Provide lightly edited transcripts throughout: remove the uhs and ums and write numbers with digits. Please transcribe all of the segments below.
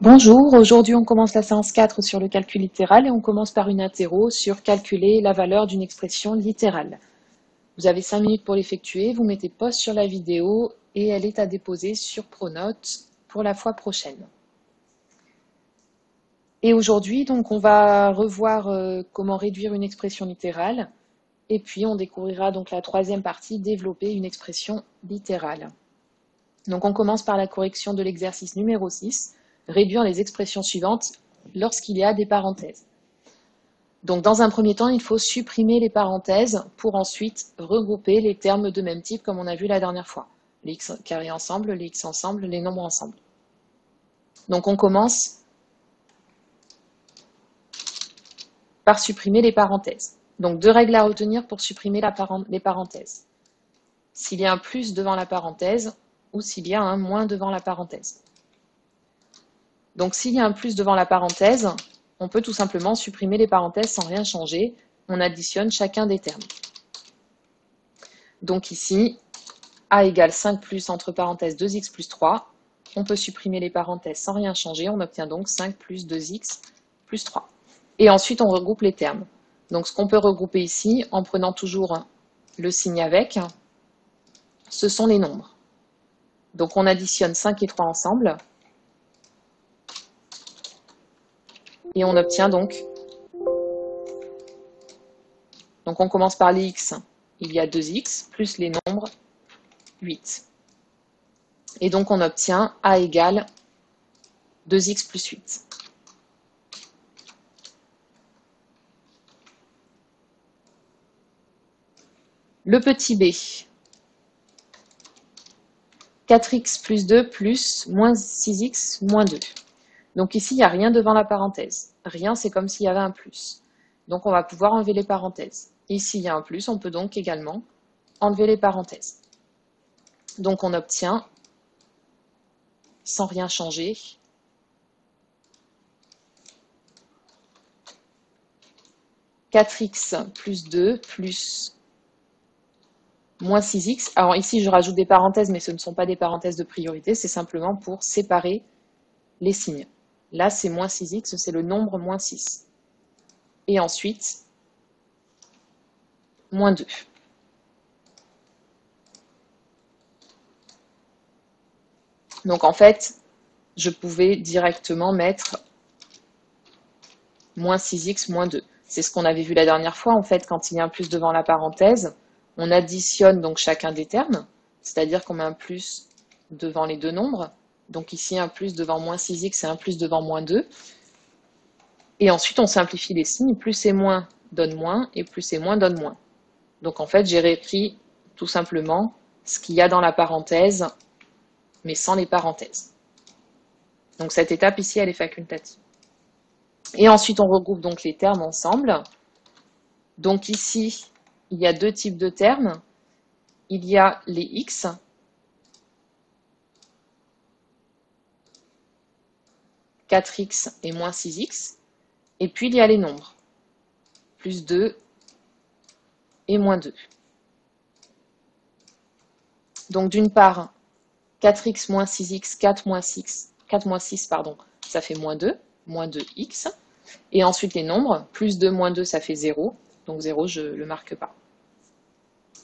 Bonjour, aujourd'hui on commence la séance 4 sur le calcul littéral et on commence par une interro sur calculer la valeur d'une expression littérale. Vous avez 5 minutes pour l'effectuer, vous mettez pause sur la vidéo et elle est à déposer sur Pronote pour la fois prochaine. Et aujourd'hui donc on va revoir comment réduire une expression littérale et puis on découvrira donc la troisième partie, développer une expression littérale. Donc on commence par la correction de l'exercice numéro 6. Réduire les expressions suivantes lorsqu'il y a des parenthèses. Donc dans un premier temps, il faut supprimer les parenthèses pour ensuite regrouper les termes de même type comme on a vu la dernière fois. Les x carrés ensemble, les x ensemble, les nombres ensemble. Donc on commence par supprimer les parenthèses. Donc deux règles à retenir pour supprimer les parenthèses. S'il y a un plus devant la parenthèse ou s'il y a un moins devant la parenthèse. Donc s'il y a un plus devant la parenthèse, on peut tout simplement supprimer les parenthèses sans rien changer. On additionne chacun des termes. Donc ici, a égale 5 plus entre parenthèses 2x plus 3. On peut supprimer les parenthèses sans rien changer. On obtient donc 5 plus 2x plus 3. Et ensuite, on regroupe les termes. Donc ce qu'on peut regrouper ici, en prenant toujours le signe avec, ce sont les nombres. Donc on additionne 5 et 3 ensemble. Et on obtient donc on commence par les x, il y a 2x, plus les nombres, 8. Et donc on obtient a égale 2x plus 8. Le petit b, 4x plus 2 plus moins 6x moins 2. Donc ici, il n'y a rien devant la parenthèse. Rien, c'est comme s'il y avait un plus. Donc on va pouvoir enlever les parenthèses. Ici, il y a un plus, on peut donc également enlever les parenthèses. Donc on obtient, sans rien changer, « 4x plus 2 plus moins 6x ». Alors ici, je rajoute des parenthèses, mais ce ne sont pas des parenthèses de priorité, c'est simplement pour séparer les signes. Là, c'est moins 6x, c'est le nombre moins 6. Et ensuite, moins 2. Donc en fait, je pouvais directement mettre moins 6x moins 2. C'est ce qu'on avait vu la dernière fois, en fait, quand il y a un plus devant la parenthèse, on additionne donc chacun des termes, c'est-à-dire qu'on met un plus devant les deux nombres. Donc ici, un plus devant moins 6x et un plus devant moins 2. Et ensuite, on simplifie les signes. Plus et moins donne moins, et plus et moins donne moins. Donc en fait, j'ai réécrit tout simplement ce qu'il y a dans la parenthèse, mais sans les parenthèses. Donc cette étape ici, elle est facultative. Et ensuite, on regroupe donc les termes ensemble. Donc ici, il y a deux types de termes. Il y a les x, « 4x et moins 6x, et puis il y a les nombres, plus 2 et moins 2. Donc d'une part, 4x moins 6x, 4 moins 6, pardon, ça fait moins 2x. Et ensuite les nombres, plus 2, moins 2, ça fait 0. Donc 0, je ne le marque pas.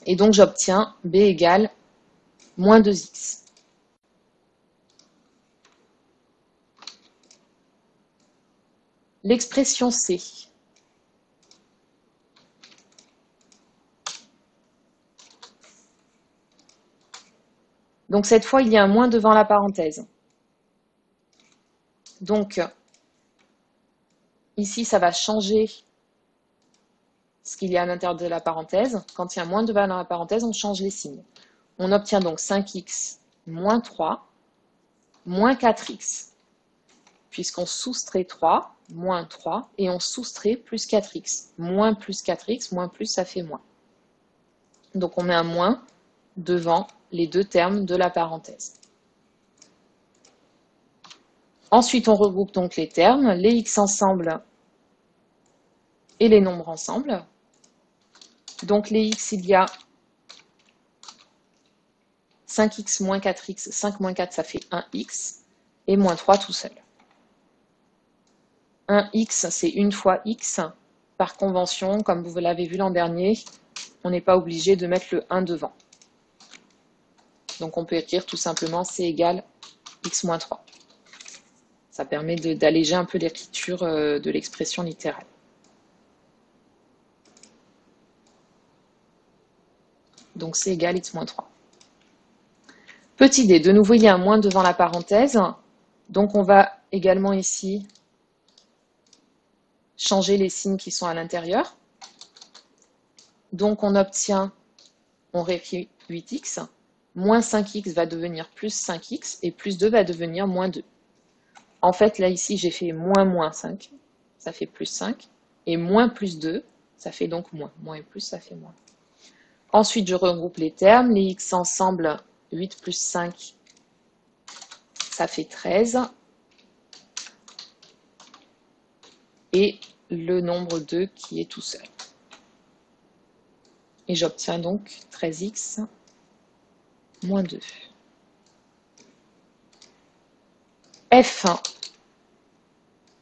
Et donc j'obtiens b égale moins 2x. L'expression c. Donc cette fois, il y a un moins devant la parenthèse. Donc ici, ça va changer ce qu'il y a à l'intérieur de la parenthèse. Quand il y a un moins devant la parenthèse, on change les signes. On obtient donc 5x moins 3 moins 4x. Puisqu'on soustrait 3, moins 3, et on soustrait plus 4x. Moins plus 4x, moins plus, ça fait moins. Donc on met un moins devant les deux termes de la parenthèse. Ensuite, on regroupe donc les termes, les x ensemble et les nombres ensemble. Donc les x, il y a 5x moins 4x, 5 moins 4, ça fait 1x, et moins 3 tout seul. Un x, c'est une fois x. Par convention, comme vous l'avez vu l'an dernier, on n'est pas obligé de mettre le 1 devant. Donc on peut écrire tout simplement c égale x moins 3. Ça permet d'alléger un peu l'écriture de l'expression littérale. Donc c égale x moins 3. Petit d, de nouveau il y a un moins devant la parenthèse. Donc on va également ici changer les signes qui sont à l'intérieur. Donc on obtient, on réécrit 8x, moins 5x va devenir plus 5x, et plus 2 va devenir moins 2. En fait, là ici, j'ai fait moins 5, ça fait plus 5, et moins plus 2, ça fait donc moins. Moins et plus, ça fait moins. Ensuite, je regroupe les termes, les x ensemble, 8 plus 5, ça fait 13. Et le nombre 2 qui est tout seul. Et j'obtiens donc 13x moins 2. F,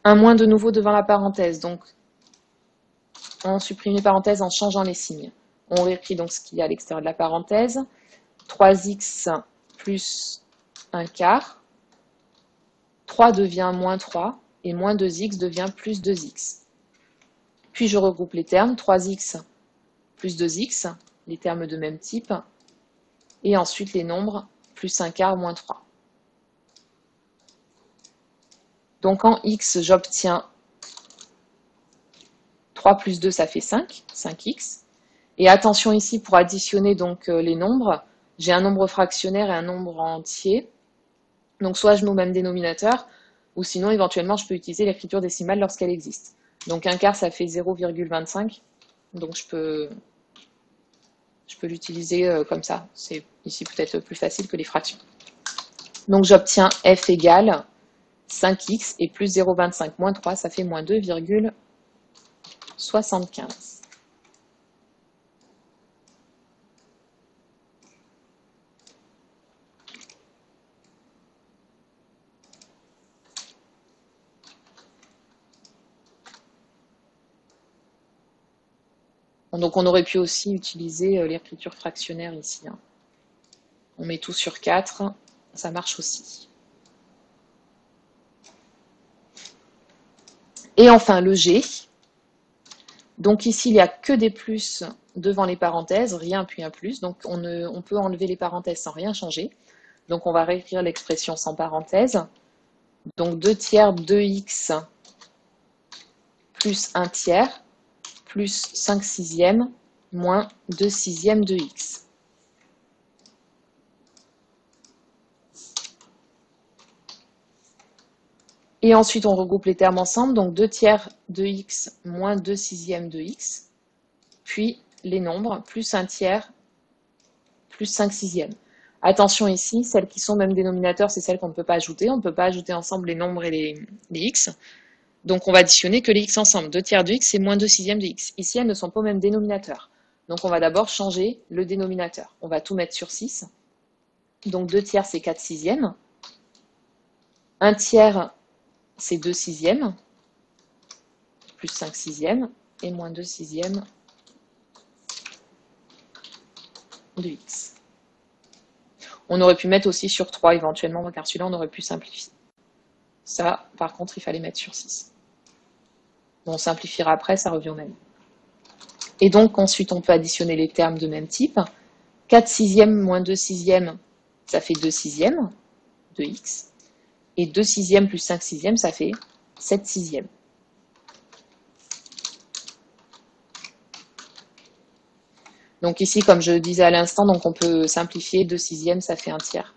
un moins de nouveau devant la parenthèse. Donc, on supprime les parenthèses en changeant les signes. On réécrit donc ce qu'il y a à l'extérieur de la parenthèse. 3x plus 1 quart. 3 devient moins 3 et moins 2x devient plus 2x. Puis je regroupe les termes, 3x plus 2x, les termes de même type, et ensuite les nombres, plus 1 quart moins 3. Donc en x, j'obtiens 3 plus 2, ça fait 5, 5x. Et attention ici, pour additionner donc les nombres, j'ai un nombre fractionnaire et un nombre entier. Donc soit je mets au même dénominateur, ou sinon éventuellement je peux utiliser l'écriture décimale lorsqu'elle existe. Donc 1 quart, ça fait 0,25. Donc je peux l'utiliser comme ça. C'est ici peut-être plus facile que les fractions. Donc j'obtiens f égale 5x et plus 0,25 moins 3, ça fait moins 2,75. Donc on aurait pu aussi utiliser l'écriture fractionnaire ici. On met tout sur 4, ça marche aussi. Et enfin le G. Donc ici il n'y a que des plus devant les parenthèses, rien puis un plus. Donc on peut enlever les parenthèses sans rien changer. Donc on va réécrire l'expression sans parenthèse. Donc 2 tiers 2x plus 1 tiers plus 5 sixièmes moins 2 sixièmes de x. Et ensuite, on regroupe les termes ensemble, donc 2 tiers de x moins 2 sixièmes de x, puis les nombres, plus 1 tiers plus 5 sixièmes. Attention ici, celles qui sont même dénominateur, c'est celles qu'on ne peut pas ajouter. On ne peut pas ajouter ensemble les nombres et les x. Donc on va additionner que les x ensemble. 2 tiers de x et moins 2 sixièmes de x. Ici, elles ne sont pas au même dénominateur. Donc on va d'abord changer le dénominateur. On va tout mettre sur 6. Donc 2 tiers, c'est 4 sixièmes. 1 tiers, c'est 2 sixièmes. Plus 5 sixièmes. Et moins 2 sixièmes de x. On aurait pu mettre aussi sur 3 éventuellement, car celui-là, on aurait pu simplifier. Ça, par contre, il fallait mettre sur 6. Bon, on simplifiera après, ça revient au même. Et donc, ensuite, on peut additionner les termes de même type. 4 sixièmes moins 2 sixièmes, ça fait 2 sixièmes de x. Et 2 sixièmes plus 5 sixièmes, ça fait 7 sixièmes. Donc ici, comme je disais à l'instant, donc on peut simplifier. 2 sixièmes, ça fait 1 tiers.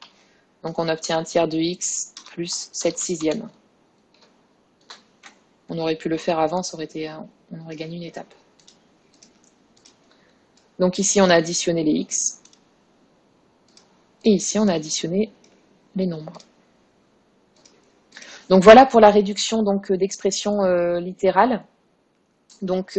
Donc on obtient 1 tiers de x plus 7 sixièmes. On aurait pu le faire avant, on aurait gagné une étape. Donc ici, on a additionné les x. Et ici, on a additionné les nombres. Donc voilà pour la réduction d'expressions littérales. Donc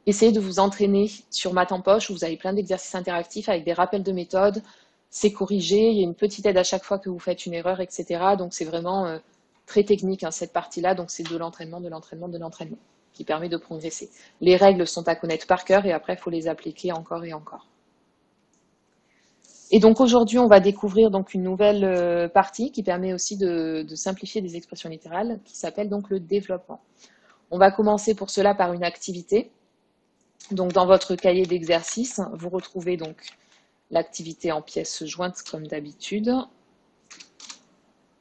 essayez de vous entraîner sur Math en poche, où vous avez plein d'exercices interactifs avec des rappels de méthode. C'est corrigé, il y a une petite aide à chaque fois que vous faites une erreur, etc. Donc c'est vraiment très technique, hein, cette partie-là, donc c'est de l'entraînement, qui permet de progresser. Les règles sont à connaître par cœur et après, il faut les appliquer encore et encore. Et donc aujourd'hui, on va découvrir donc une nouvelle partie qui permet aussi de simplifier des expressions littérales, qui s'appelle donc le développement. On va commencer pour cela par une activité. Donc dans votre cahier d'exercice, vous retrouvez donc l'activité en pièces jointes comme d'habitude.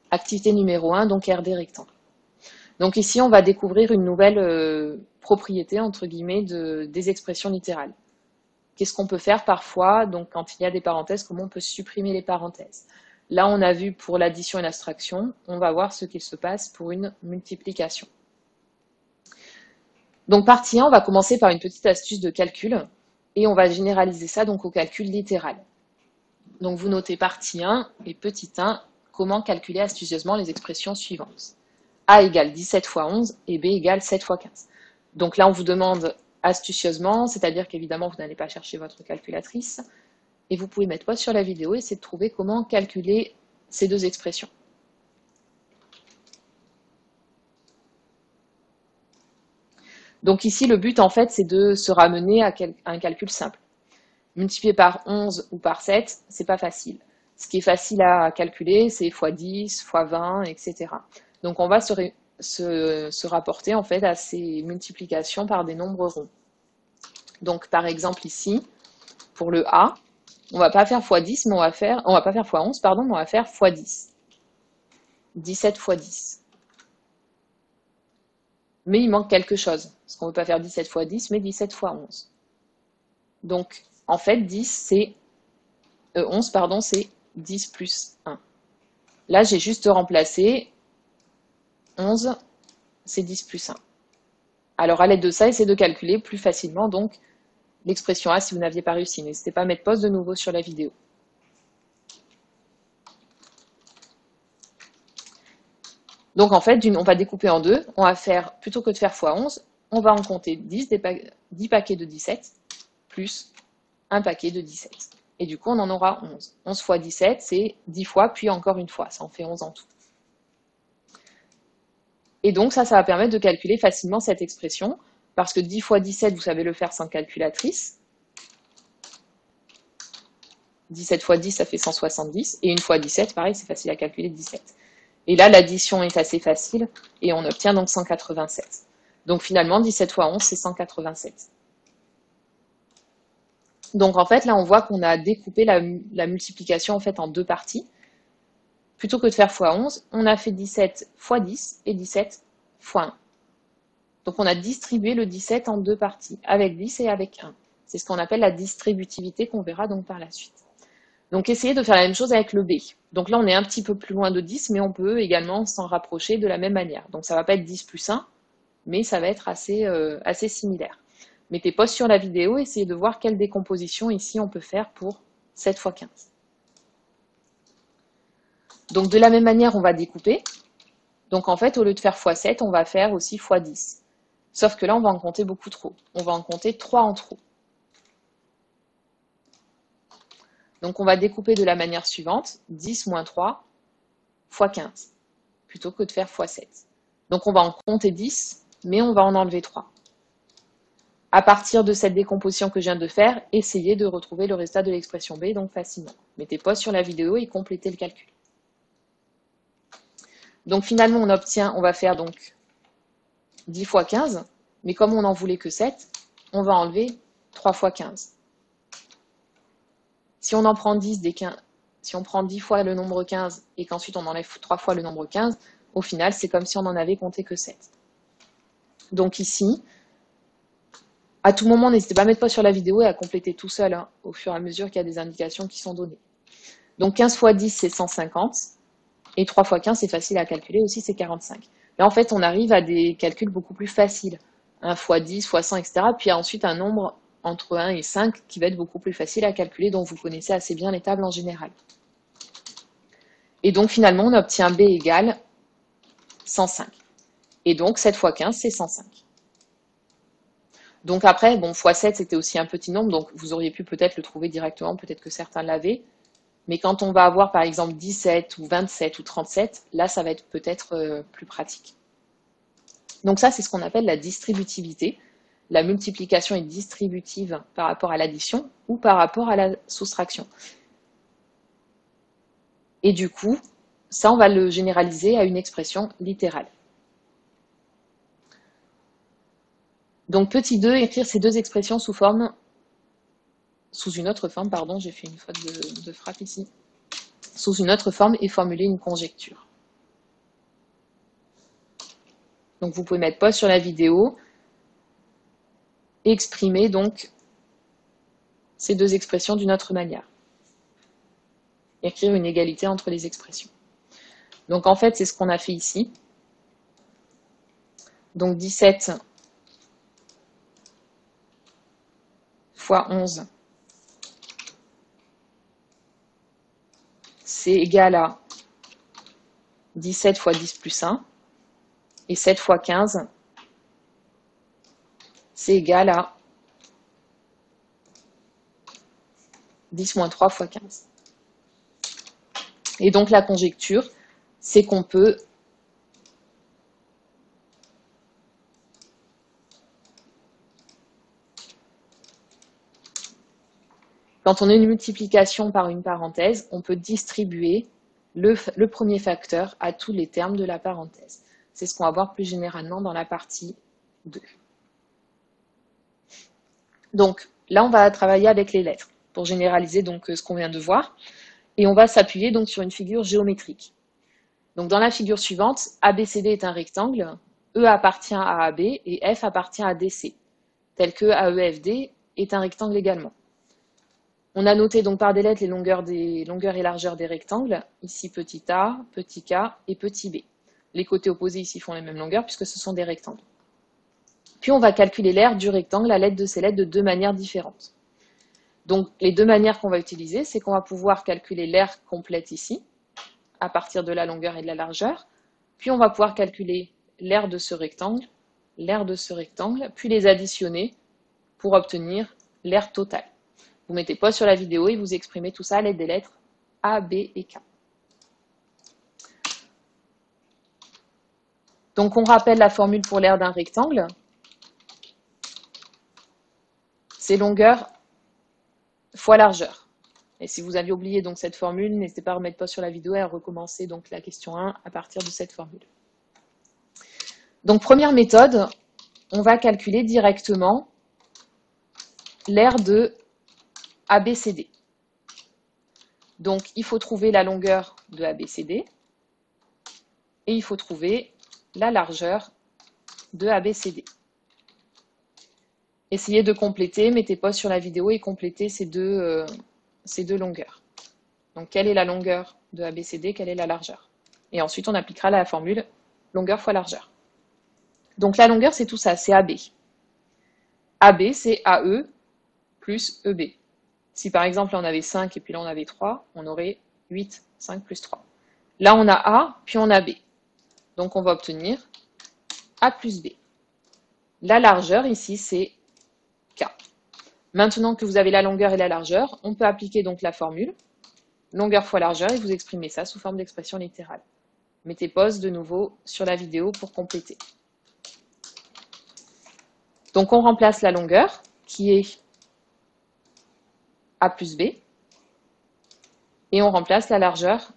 Activité numéro 1, donc RD rectangle. Donc ici, on va découvrir une nouvelle propriété, entre guillemets, des expressions littérales. Qu'est-ce qu'on peut faire parfois, donc quand il y a des parenthèses, comment on peut supprimer les parenthèses. Là, on a vu pour l'addition et l'abstraction, on va voir ce qu'il se passe pour une multiplication. Donc partie 1, on va commencer par une petite astuce de calcul, et on va généraliser ça donc au calcul littéral. Donc vous notez partie 1 et petit 1, comment calculer astucieusement les expressions suivantes. A égale 17 fois 11 et B égale 7 fois 15. Donc là, on vous demande astucieusement, c'est-à-dire qu'évidemment, vous n'allez pas chercher votre calculatrice, et vous pouvez mettre pause sur la vidéo et essayer de trouver comment calculer ces deux expressions. Donc ici, le but, en fait, c'est de se ramener à un calcul simple. Multiplier par 11 ou par 7, c'est pas facile. Ce qui est facile à calculer, c'est x 10, x 20, etc. Donc on va se rapporter en fait à ces multiplications par des nombres ronds. Donc par exemple ici, pour le A, on va pas faire x 10, mais on va pas faire x 11, pardon, mais on va faire x 10. 17 x 10. Mais il manque quelque chose, parce qu'on ne veut pas faire 17 x 10, mais 17 x 11. Donc en fait, 11, pardon, c'est 10 plus 1. Là, j'ai juste remplacé 11, c'est 10 plus 1. Alors, à l'aide de ça, essayez de calculer plus facilement donc l'expression A si vous n'aviez pas réussi. N'hésitez pas à mettre pause de nouveau sur la vidéo. Donc, en fait, on va découper en deux. On va faire, plutôt que de faire x 11, on va en compter 10 paquets de 17 plus un paquet de 17. Et du coup, on en aura 11. 11 fois 17, c'est 10 fois, puis encore une fois. Ça en fait 11 en tout. Et donc, ça va permettre de calculer facilement cette expression, parce que 10 fois 17, vous savez le faire sans calculatrice. 17 fois 10, ça fait 170. Et 1 fois 17, pareil, c'est facile à calculer, 17. Et là, l'addition est assez facile, et on obtient donc 187. Donc finalement, 17 fois 11, c'est 187. Donc en fait, là, on voit qu'on a découpé la multiplication en fait en deux parties. Plutôt que de faire x 11, on a fait 17 x 10 et 17 x 1. Donc on a distribué le 17 en deux parties, avec 10 et avec 1. C'est ce qu'on appelle la distributivité qu'on verra donc par la suite. Donc essayez de faire la même chose avec le B. Donc là, on est un petit peu plus loin de 10, mais on peut également s'en rapprocher de la même manière. Donc ça ne va pas être 10 plus 1, mais ça va être assez similaire. Mettez pause sur la vidéo, essayez de voir quelle décomposition ici on peut faire pour 7 x 15. Donc de la même manière, on va découper. Donc en fait, au lieu de faire x 7, on va faire aussi x 10. Sauf que là, on va en compter beaucoup trop. On va en compter 3 en trop. Donc on va découper de la manière suivante, 10 moins 3 x 15, plutôt que de faire x 7. Donc on va en compter 10, mais on va en enlever 3. À partir de cette décomposition que je viens de faire, essayez de retrouver le résultat de l'expression B, donc facilement. Mettez pause sur la vidéo et complétez le calcul. Donc finalement, on va faire donc 10 x 15, mais comme on n'en voulait que 7, on va enlever 3 x 15. Si on en prend 10 si on prend 10 fois le nombre 15 et qu'ensuite on enlève 3 fois le nombre 15, au final, c'est comme si on n'en avait compté que 7. Donc ici, à tout moment, n'hésitez pas à mettre pause sur la vidéo et à compléter tout seul, hein, au fur et à mesure qu'il y a des indications qui sont données. Donc 15 x 10, c'est 150. Et 3 x 15, c'est facile à calculer aussi, c'est 45. Là, en fait, on arrive à des calculs beaucoup plus faciles. 1 x 10, x 100, etc. Puis ensuite, un nombre entre 1 et 5 qui va être beaucoup plus facile à calculer, dont vous connaissez assez bien les tables en général. Et donc, finalement, on obtient B égale 105. Et donc, 7 x 15, c'est 105. Donc après, bon, x 7, c'était aussi un petit nombre, donc vous auriez pu peut-être le trouver directement, peut-être que certains l'avaient. Mais quand on va avoir par exemple 17 ou 27 ou 37, là ça va être peut-être plus pratique. Donc ça c'est ce qu'on appelle la distributivité. La multiplication est distributive par rapport à l'addition ou par rapport à la soustraction. Et du coup, ça on va le généraliser à une expression littérale. Donc petit 2, écrire ces deux expressions sous une autre forme, pardon, j'ai fait une faute de frappe ici, sous une autre forme et formuler une conjecture. Donc vous pouvez mettre pause sur la vidéo et exprimer donc ces deux expressions d'une autre manière. Écrire une égalité entre les expressions. Donc en fait, c'est ce qu'on a fait ici. Donc 17 fois 11, c'est égal à 17 fois 10 plus 1. Et 7 fois 15, c'est égal à 10 moins 3 fois 15. Et donc la conjecture, c'est qu'on peut quand on a une multiplication par une parenthèse, on peut distribuer le premier facteur à tous les termes de la parenthèse. C'est ce qu'on va voir plus généralement dans la partie 2. Donc là, on va travailler avec les lettres pour généraliser donc ce qu'on vient de voir. Et on va s'appuyer donc sur une figure géométrique. Donc dans la figure suivante, ABCD est un rectangle, E appartient à AB et F appartient à DC, tel que AEFD est un rectangle également. On a noté donc par des lettres les longueurs et largeurs des rectangles, ici petit a, petit k et petit b. Les côtés opposés ici font les mêmes longueurs puisque ce sont des rectangles. Puis on va calculer l'aire du rectangle à l'aide de ces lettres de deux manières différentes. Donc les deux manières qu'on va utiliser, c'est qu'on va pouvoir calculer l'aire complète ici, à partir de la longueur et de la largeur, puis on va pouvoir calculer l'aire de ce rectangle, puis les additionner pour obtenir l'aire totale. Vous mettez pause sur la vidéo et vous exprimez tout ça à l'aide des lettres A, B et K. Donc on rappelle la formule pour l'aire d'un rectangle. C'est longueur fois largeur. Et si vous aviez oublié donc cette formule, n'hésitez pas à remettre pause sur la vidéo et à recommencer donc la question 1 à partir de cette formule. Donc première méthode, on va calculer directement l'aire de ABCD. Donc il faut trouver la longueur de ABCD et il faut trouver la largeur de ABCD. Essayez de compléter, mettez pause sur la vidéo et complétez ces deux longueurs. Donc quelle est la longueur de ABCD, quelle est la largeur? Et ensuite on appliquera la formule longueur fois largeur. Donc la longueur c'est tout ça, c'est AB. AB c'est AE plus EB. Si par exemple là on avait 5 et puis là on avait 3, on aurait 8, 5 plus 3. Là on a A, puis on a B. Donc on va obtenir A plus B. La largeur ici c'est K. Maintenant que vous avez la longueur et la largeur, on peut appliquer donc la formule longueur fois largeur et vous exprimez ça sous forme d'expression littérale. Mettez pause de nouveau sur la vidéo pour compléter. Donc on remplace la longueur qui est A plus B et on remplace la largeur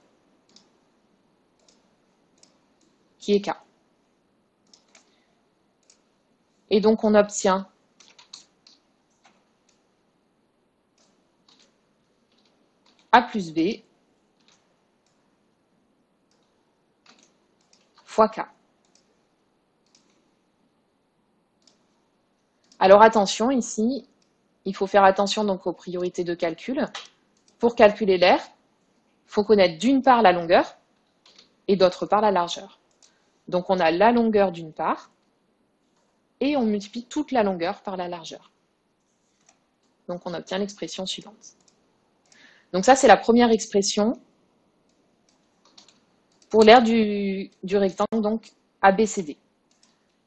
qui est K. Et donc on obtient A plus B fois K. Alors attention ici, il faut faire attention donc aux priorités de calcul. Pour calculer l'aire, il faut connaître d'une part la longueur et d'autre part la largeur. Donc on a la longueur d'une part et on multiplie toute la longueur par la largeur. Donc on obtient l'expression suivante. Donc ça c'est la première expression pour l'aire du rectangle donc ABCD.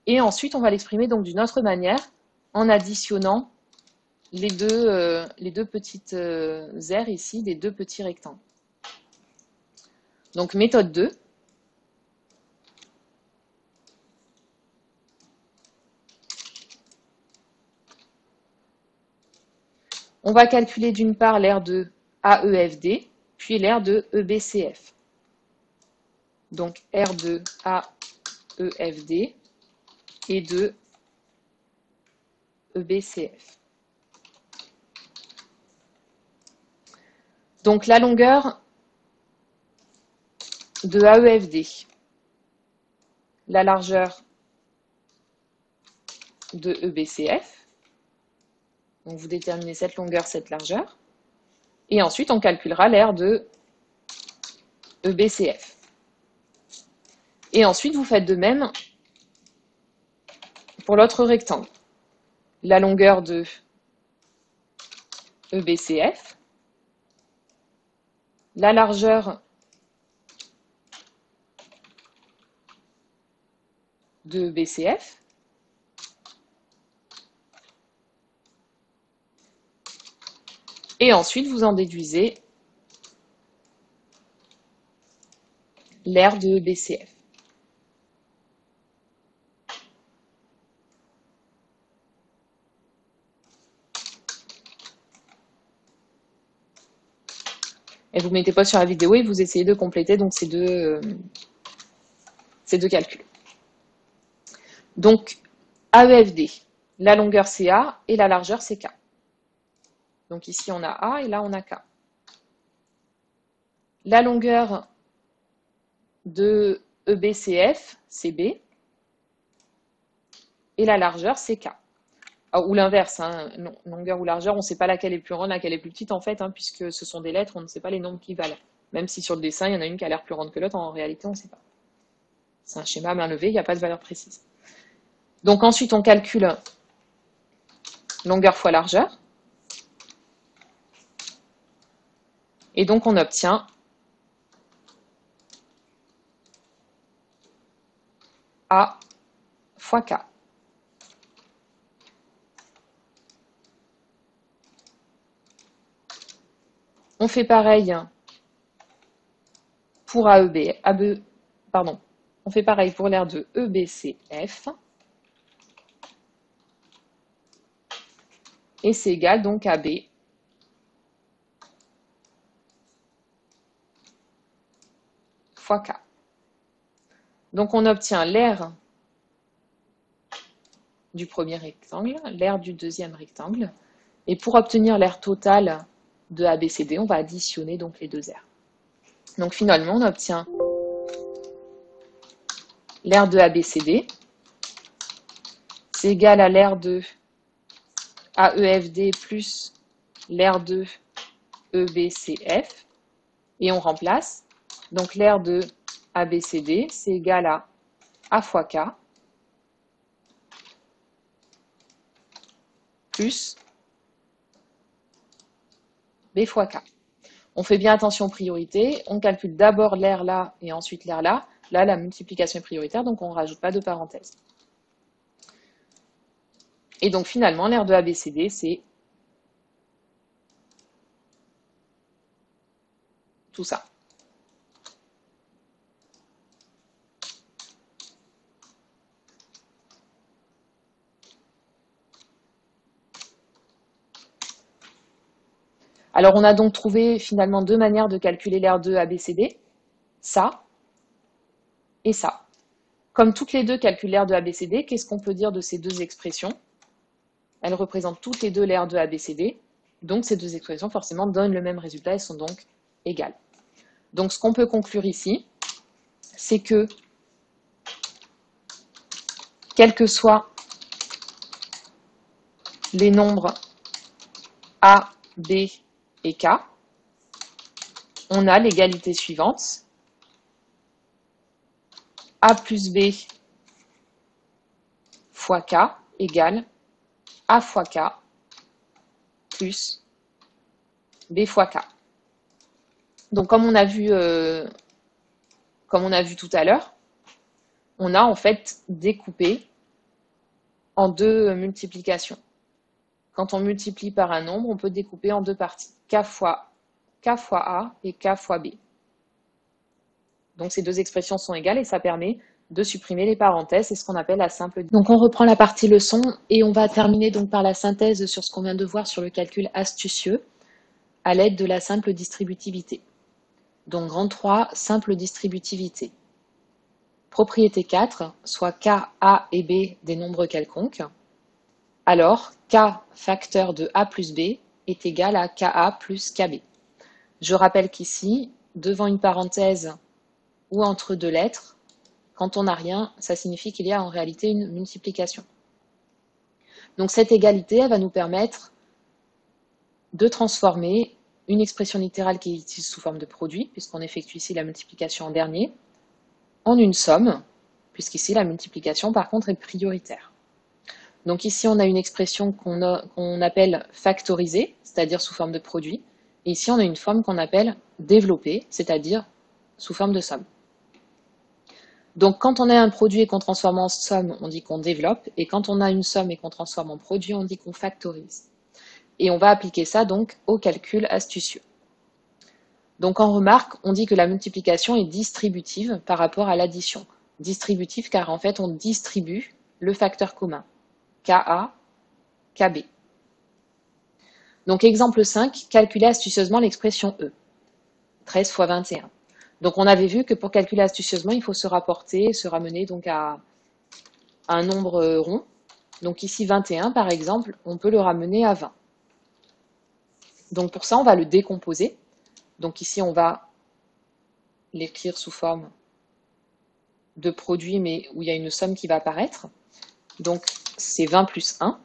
Et ensuite on va l'exprimer donc d'une autre manière en additionnant les deux petites aires ici des deux petits rectangles. Donc méthode 2. On va calculer d'une part l'aire de AEFD, puis l'aire de EBCF. Donc R de AEFD et de EBCF. Donc la longueur de AEFD, la largeur de EBCF. Donc vous déterminez cette longueur, cette largeur. Et ensuite, on calculera l'aire de EBCF. Et ensuite, vous faites de même pour l'autre rectangle. La longueur de EBCF, la largeur de EBCF, et ensuite vous en déduisez l'aire de EBCF. Et vous mettez pause sur la vidéo et vous essayez de compléter donc ces deux calculs. Donc AEFD, la longueur CA et la largeur CK. Donc ici on a A et là on a K. La longueur de EBCF, c'est B. Et la largeur, c'est K. Ah, ou l'inverse, hein, longueur ou largeur, on ne sait pas laquelle est plus grande, laquelle est plus petite en fait, hein, puisque ce sont des lettres, on ne sait pas les nombres qui valent. Même si sur le dessin, il y en a une qui a l'air plus grande que l'autre, en réalité, on ne sait pas. C'est un schéma à main levée, il n'y a pas de valeur précise. Donc ensuite, on calcule longueur fois largeur. Et donc, on obtient A fois K. On fait pareil pour on fait pareil pour l'aire de EBCF. Et c'est égal donc à B fois K. Donc on obtient l'aire du premier rectangle, l'aire du deuxième rectangle. Et pour obtenir l'aire totale de ABCD, on va additionner donc les deux aires. Donc finalement, on obtient l'aire de ABCD, c'est égal à l'aire de AEFD plus l'aire de EBCF, et on remplace. Donc l'aire de ABCD, c'est égal à A fois K, plus B fois K. On fait bien attention aux priorités, on calcule d'abord l'aire là et ensuite l'aire là. Là, la multiplication est prioritaire, donc on ne rajoute pas de parenthèse. Et donc finalement, l'aire de ABCD, c'est tout ça. Alors on a donc trouvé finalement deux manières de calculer l'aire de ABCD, ça et ça. Comme toutes les deux calculent l'aire de ABCD, qu'est-ce qu'on peut dire de ces deux expressions? Elles représentent toutes les deux l'aire de ABCD, donc ces deux expressions forcément donnent le même résultat et sont donc égales. Donc ce qu'on peut conclure ici, c'est que quels que soient les nombres A, B et K, on a l'égalité suivante. A plus B fois K égale A fois K plus B fois K. Donc comme on a vu tout à l'heure, on a en fait découpé en deux multiplications. Quand on multiplie par un nombre, on peut découper en deux parties, K fois A et K fois B. Donc ces deux expressions sont égales et ça permet de supprimer les parenthèses, c'est ce qu'on appelle la simple. Donc on reprend la partie leçon et on va terminer donc par la synthèse sur ce qu'on vient de voir sur le calcul astucieux à l'aide de la simple distributivité. Donc grand 3, simple distributivité. Propriété 4, soit K, A et B des nombres quelconques. Alors K facteur de A plus B est égal à KA plus KB. Je rappelle qu'ici, devant une parenthèse ou entre deux lettres, quand on n'a rien, ça signifie qu'il y a en réalité une multiplication. Donc cette égalité, elle va nous permettre de transformer une expression littérale qui est ici sous forme de produit, puisqu'on effectue ici la multiplication en dernier, en une somme, puisqu'ici la multiplication par contre est prioritaire. Donc ici on a une expression qu'on appelle factorisée, c'est-à-dire sous forme de produit, et ici on a une forme qu'on appelle développée, c'est-à-dire sous forme de somme. Donc quand on a un produit et qu'on transforme en somme, on dit qu'on développe, et quand on a une somme et qu'on transforme en produit, on dit qu'on factorise. Et on va appliquer ça donc au calcul astucieux. Donc en remarque, on dit que la multiplication est distributive par rapport à l'addition. Distributive car en fait on distribue le facteur commun, KA, KB. Donc exemple 5, calculer astucieusement l'expression E, 13 fois 21. Donc on avait vu que pour calculer astucieusement, il faut se ramener donc à un nombre rond. Donc ici 21 par exemple, on peut le ramener à 20. Donc pour ça, on va le décomposer. Donc ici, on va l'écrire sous forme de produit, mais où il y a une somme qui va apparaître. Donc c'est 20 plus 1.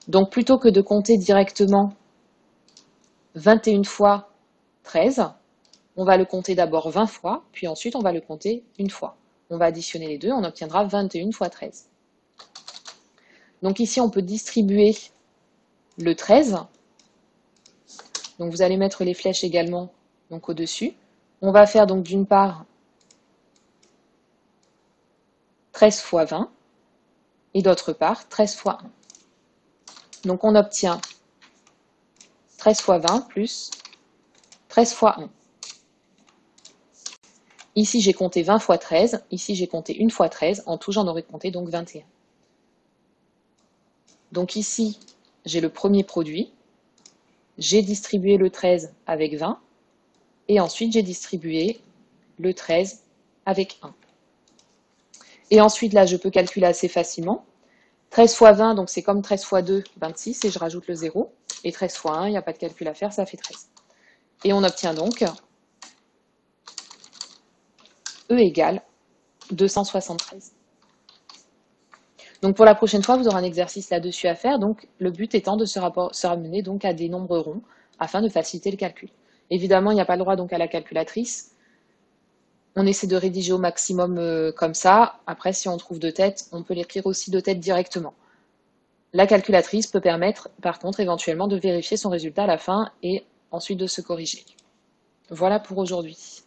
Donc plutôt que de compter directement 21 fois 13, on va le compter d'abord 20 fois, puis ensuite on va le compter une fois. On va additionner les deux, on obtiendra 21 fois 13. Donc ici, on peut distribuer le 13. Donc vous allez mettre les flèches également donc au-dessus. On va faire donc d'une part 13 fois 20 et d'autre part 13 fois 1. Donc on obtient 13 fois 20 plus 13 fois 1. Ici j'ai compté 20 fois 13, ici j'ai compté 1 fois 13, en tout j'en aurais compté donc 21. Donc ici j'ai le premier produit, j'ai distribué le 13 avec 20, et ensuite j'ai distribué le 13 avec 1. Et ensuite là je peux calculer assez facilement. 13 fois 20, donc c'est comme 13 fois 2, 26, et je rajoute le 0. Et 13 fois 1, il n'y a pas de calcul à faire, ça fait 13. Et on obtient donc E égale 273. Donc pour la prochaine fois, vous aurez un exercice là-dessus à faire. Donc le but étant de se ramener donc à des nombres ronds afin de faciliter le calcul. Évidemment, il n'y a pas le droit donc à la calculatrice. On essaie de rédiger au maximum comme ça. Après, si on trouve de tête, on peut l'écrire aussi de tête directement. La calculatrice peut permettre, par contre, éventuellement de vérifier son résultat à la fin et ensuite de se corriger. Voilà pour aujourd'hui.